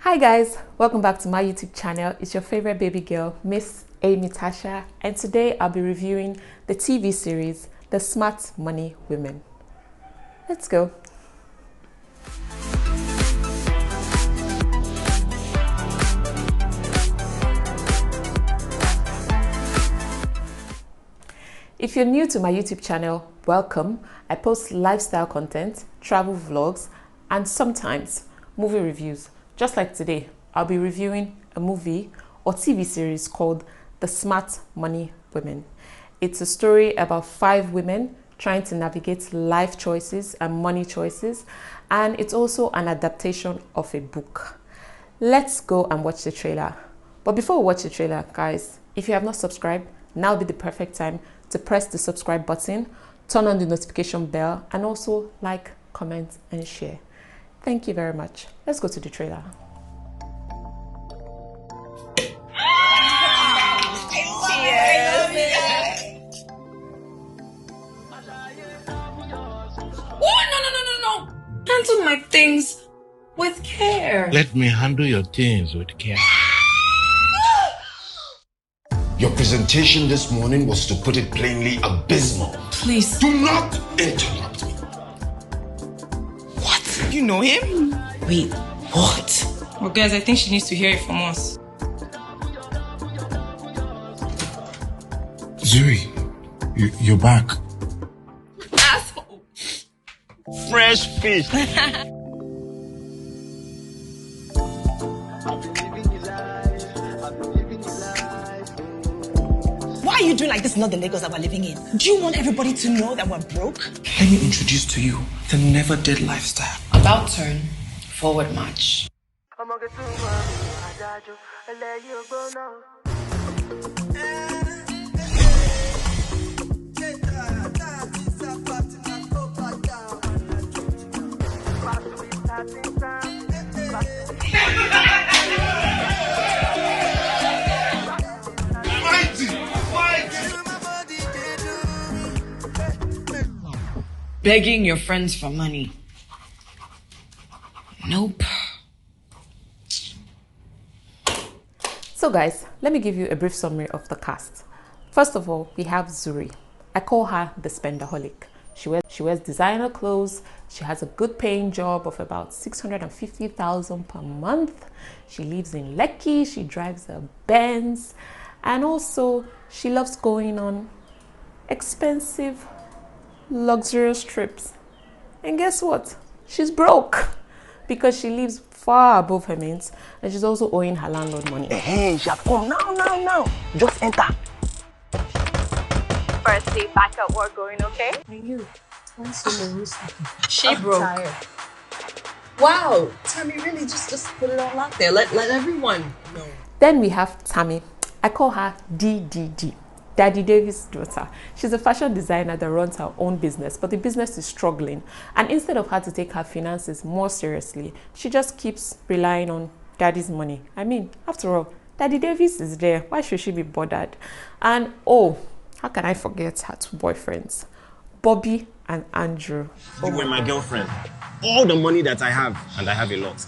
Hi guys, welcome back to my YouTube channel. It's your favorite baby girl, Miss Amy Tasha, and today I'll be reviewing the TV series, The Smart Money Women. Let's go. If you're new to my YouTube channel, welcome. I post lifestyle content, travel vlogs, and sometimes movie reviews. Just like today, I'll be reviewing a movie or TV series called The Smart Money Women. It's a story about 5 women trying to navigate life choices and money choices, and it's also an adaptation of a book. Let's go and watch the trailer. But before we watch the trailer, guys, if you have not subscribed, now would be the perfect time to press the subscribe button, turn on the notification bell, and also like, comment, and share. Thank you very much. Let's go to the trailer. No. Handle my things with care. Let me handle your things with care. Your presentation this morning was, to put it plainly, abysmal. Please. Do not interrupt me. What? You know him? Wait, what? Well, guys, I think she needs to hear it from us. Zuri, you're back. Asshole. Fresh fish. Why are you doing like this? Not the Lagos that we're living in. Do you want everybody to know that we're broke? Let me introduce to you the never dead lifestyle. About turn, forward march. Begging your friends for money. Nope. So guys, let me give you a brief summary of the cast. First of all, we have Zuri. I call her the spendaholic. She wears designer clothes. She has a good paying job of about 650,000 per month. She lives in Lekki. She drives a Benz. And also, she loves going on expensive, luxurious trips. And guess what? She's broke because she lives far above her means, and she's also owing her landlord money. Hey, she have come now. Just enter. First day back at work, going okay? She broke. Tired. Wow, Tammy, really just put it all out there. Let everyone know. Then we have Tammy. I call her DDD. Daddy Davis' daughter. She's a fashion designer that runs her own business, but the business is struggling. And instead of her to take her finances more seriously, she just keeps relying on daddy's money. I mean, after all, Daddy Davis is there. Why should she be bothered? And oh, how can I forget her 2 boyfriends, Bobby and Andrew. You were my girlfriend. All the money that I have, and I have a lot,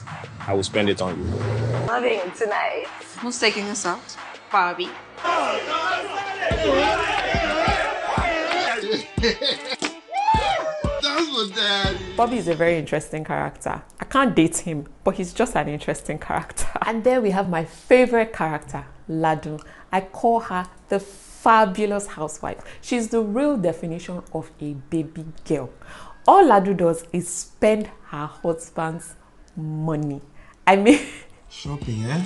I will spend it on you. Loving it tonight. Who's taking us out? Bobby. Bobby is a very interesting character. I can't date him, but he's just an interesting character. And there we have my favorite character, Ladu. I call her the fabulous housewife. She's the real definition of a baby girl. All Ladu does is spend her husband's money. I mean... Shopping, eh?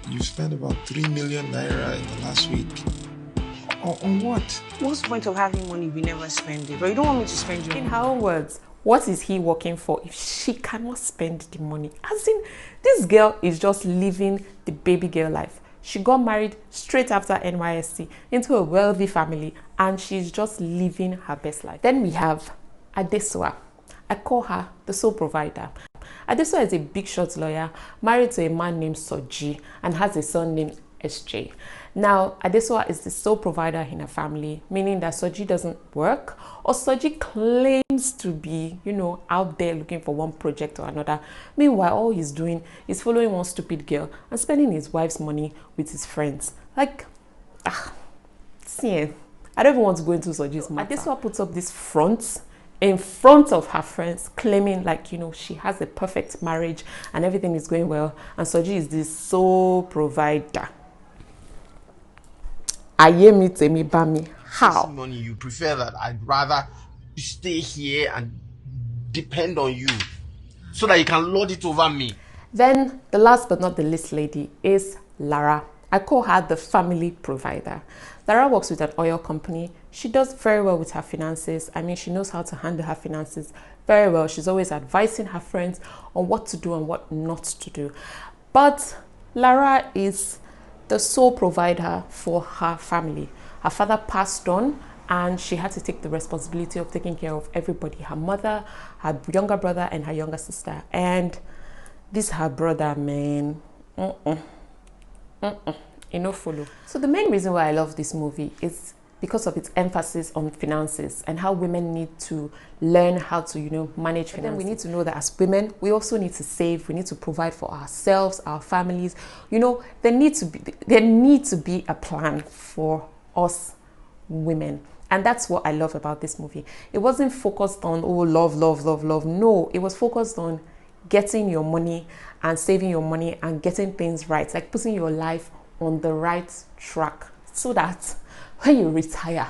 You spent about 3 million naira in the last week. On what? What's the point of having money if we never spend it? But you don't want me to spend your In money. her own words, what is he working for if she cannot spend the money? As in, this girl is just living the baby girl life. She got married straight after NYSC into a wealthy family, and she's just living her best life. Then we have Adesua. I call her the sole provider. Adesua is a big shot lawyer, married to a man named Soji, and has a son named SJ. Now, Adesua is the sole provider in her family, meaning that Soji doesn't work, or Soji claims seems to be, out there looking for one project or another. Meanwhile, all he's doing is following one stupid girl and spending his wife's money with his friends. See, I don't even want to go into Soji's matter. Adesuwa puts up this front in front of her friends, claiming she has a perfect marriage and everything is going well, and Soji is the sole provider. Ayemi temi bami. How? Money, you prefer that I'd rather stay here and depend on you so that you can lord it over me. Then the last but not the least lady is Lara. I call her the family provider. Lara works with an oil company. She does very well with her finances. I mean, she knows how to handle her finances very well. She's always advising her friends on what to do and what not to do. But Lara is the sole provider for her family. Her father passed on and she had to take the responsibility of taking care of everybody. Her mother, her younger brother, and her younger sister. And this her brother, man. Follow. So the main reason why I love this movie is because of its emphasis on finances and how women need to learn how to, manage finances. Then we need to know that as women, we also need to save. We need to provide for ourselves, our families. There needs to be a plan for us women. And that's what I love about this movie. It wasn't focused on, love, love, love, love. No, it was focused on getting your money and saving your money and getting things right, like putting your life on the right track so that when you retire,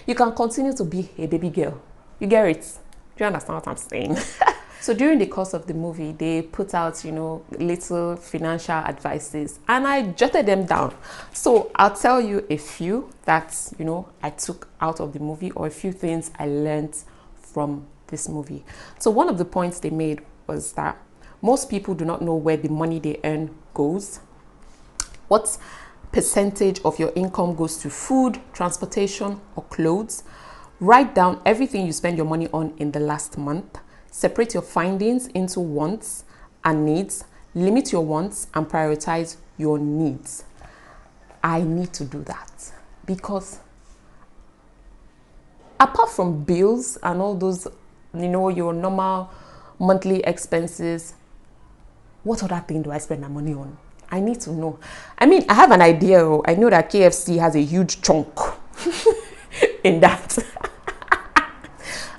you can continue to be a baby girl. You get it? Do you understand what I'm saying? So during the course of the movie, they put out, little financial advices and I jotted them down. So I'll tell you a few that, I took out of the movie, or a few things I learned from this movie. So one of the points they made was that most people do not know where the money they earn goes. What percentage of your income goes to food, transportation, or clothes? Write down everything you spend your money on in the last month. Separate your findings into wants and needs. Limit your wants and prioritize your needs. I need to do that because apart from bills and all those, your normal monthly expenses, what other thing do I spend my money on? I need to know. I mean, I have an idea. I know that KFC has a huge chunk in that.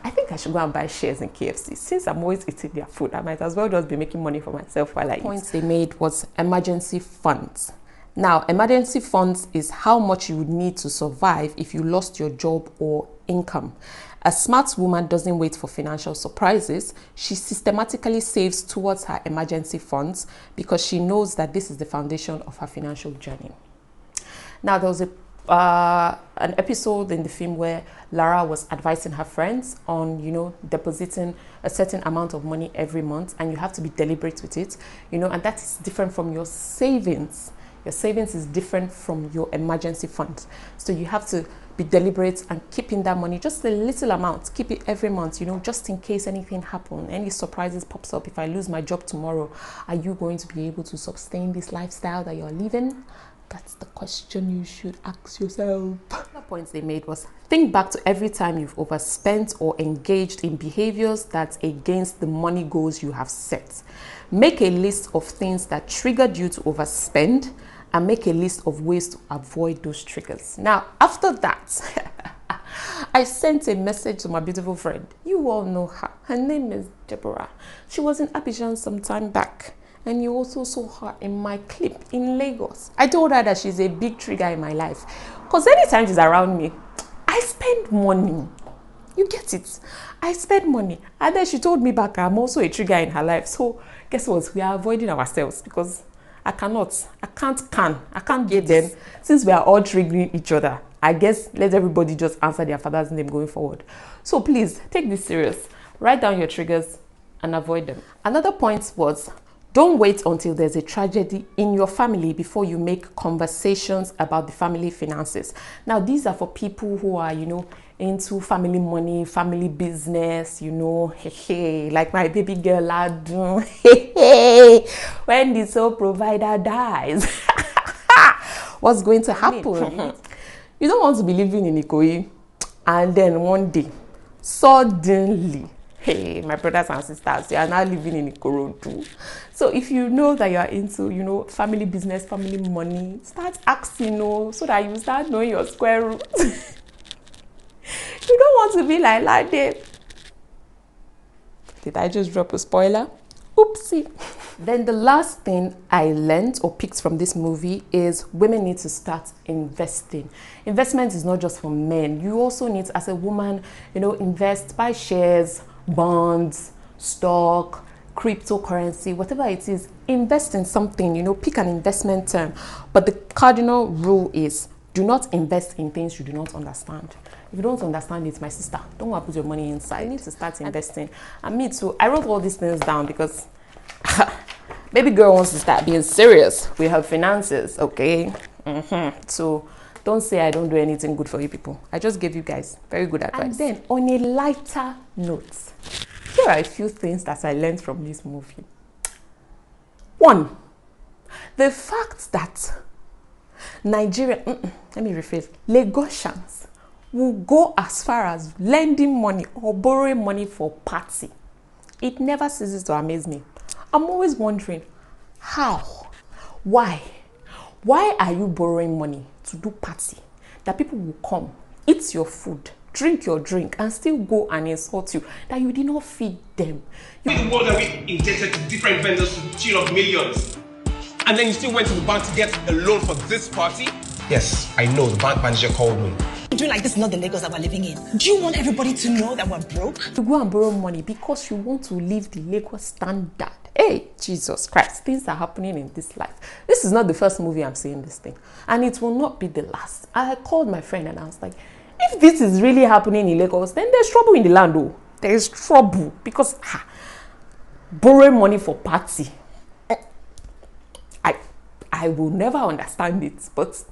I think I should go and buy shares in KFC. Since I'm always eating their food, I might as well just be making money for myself while I eat. The points they made was emergency funds. Now, emergency funds is how much you would need to survive if you lost your job or income. A smart woman doesn't wait for financial surprises. She systematically saves towards her emergency funds because she knows that this is the foundation of her financial journey. Now, there was an episode in the film where Lara was advising her friends on, depositing a certain amount of money every month, and you have to be deliberate with it, and that is different from your savings. Your savings is different from your emergency fund. So you have to be deliberate and keeping that money, just a little amount, keep it every month, just in case anything happens, any surprises pops up. If I lose my job tomorrow, are you going to be able to sustain this lifestyle that you're living? That's the question you should ask yourself. The points they made was, think back to every time you've overspent or engaged in behaviors that's against the money goals you have set. Make a list of things that triggered you to overspend and make a list of ways to avoid those triggers. Now, after that, I sent a message to my beautiful friend. You all know her. Her name is Deborah. She was in Abidjan some time back. And you also saw her in my clip in Lagos. I told her that she's a big trigger in my life. Because anytime she's around me, I spend money. You get it? I spend money. And then she told me back, I'm also a trigger in her life. So guess what? We are avoiding ourselves because I can't get them. Since we are all triggering each other, I guess let everybody just answer their father's name going forward. So please take this serious. Write down your triggers and avoid them. Another point was, don't wait until there's a tragedy in your family before you make conversations about the family finances. Now, these are for people who are, into family money, family business, like my baby girl Adu. When the sole provider dies, what's going to happen? You don't want to be living in Ikoyi and then one day suddenly, hey, my brothers and sisters, you are now living in Ikorodu. So if you know that you are into, you know, family business, family money, start asking, so that you start knowing your square root. You don't want to be like that. Did I just drop a spoiler? Oopsie. Then the last thing I learned or picked from this movie is women need to start investing. Investment is not just for men. You also need, as a woman, you know, invest, buy shares, bonds, stock, cryptocurrency, whatever it is. Invest in something, you know, pick an investment term. But the cardinal rule is do not invest in things you do not understand. If you don't understand it, my sister, don't want to put your money inside. You need to start investing. And me too. I wrote all these things down because baby girl wants to start being serious with her finances, okay? So don't say I don't do anything good for you people. I just gave you guys very good advice. And then on a lighter note, here are a few things that I learned from this movie. One, the fact that Nigerian, let me rephrase, Lagosians will go as far as lending money or borrowing money for party. It never ceases to amaze me. I'm always wondering, how? Why? Why are you borrowing money to do party? That people will come, eat your food, drink your drink, and still go and insult you, that you did not feed them. In the world that we indebted to different vendors to the tune of millions. And then you still went to the bank to get a loan for this party? Yes, I know. The bank manager called me. Doing like this is not the Lagos that we're living in. Do you want everybody to know that we're broke? You go and borrow money because you want to live the Lagos standard. Hey, Jesus Christ, things are happening in this life. This is not the first movie I'm seeing this thing. And it will not be the last. I called my friend and I was like, if this is really happening in Lagos, then there's trouble in the land, though. There's trouble because borrowing money for party. I will never understand it, but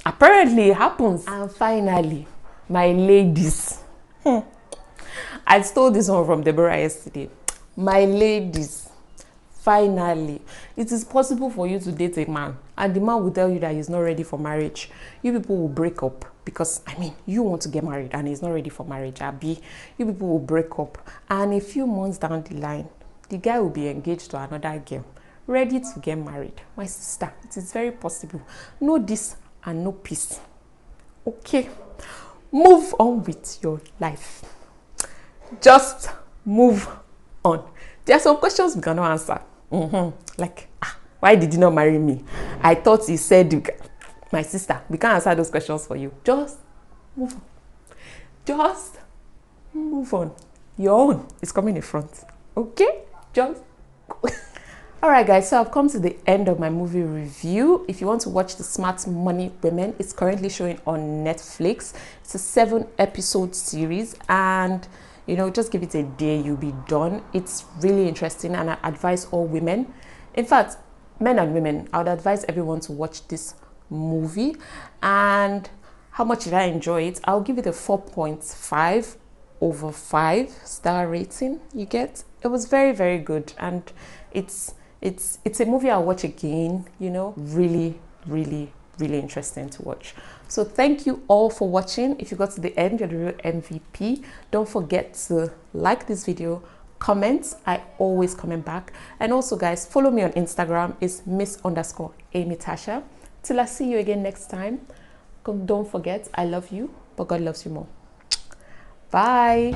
apparently it happens. And finally, my ladies. I stole this one from Deborah yesterday. My ladies, finally, it is possible for you to date a man and the man will tell you that he's not ready for marriage. You people will break up because, I mean, you want to get married and he's not ready for marriage. Abi, you people will break up and a few months down the line, the guy will be engaged to another girl, ready to get married. My sister, it is very possible. Know this and no peace. Okay, move on with your life. Just move on. There are some questions we cannot answer. Like, why did you not marry me? I thought you said you can. My sister, we can't answer those questions for you. Just move on. Just move on. Your own is coming in front. Okay? Just go. Alright guys, so I've come to the end of my movie review. If you want to watch The Smart Money Women, it's currently showing on Netflix. It's a 7-episode series and, you know, just give it a day, you'll be done. It's really interesting and I advise all women, in fact, men and women, I would advise everyone to watch this movie. And how much did I enjoy it? I'll give it a 4.5 over 5 star rating. You get? It was very, very good and it's a movie I'll watch again, you know, really, really, really interesting to watch. So thank you all for watching. If you got to the end, you're the real MVP. Don't forget to like this video, comment. I always comment back. And also guys, follow me on Instagram. It's Miss_Amy_Tasha. Till I see you again next time. Don't forget, I love you, but God loves you more. Bye.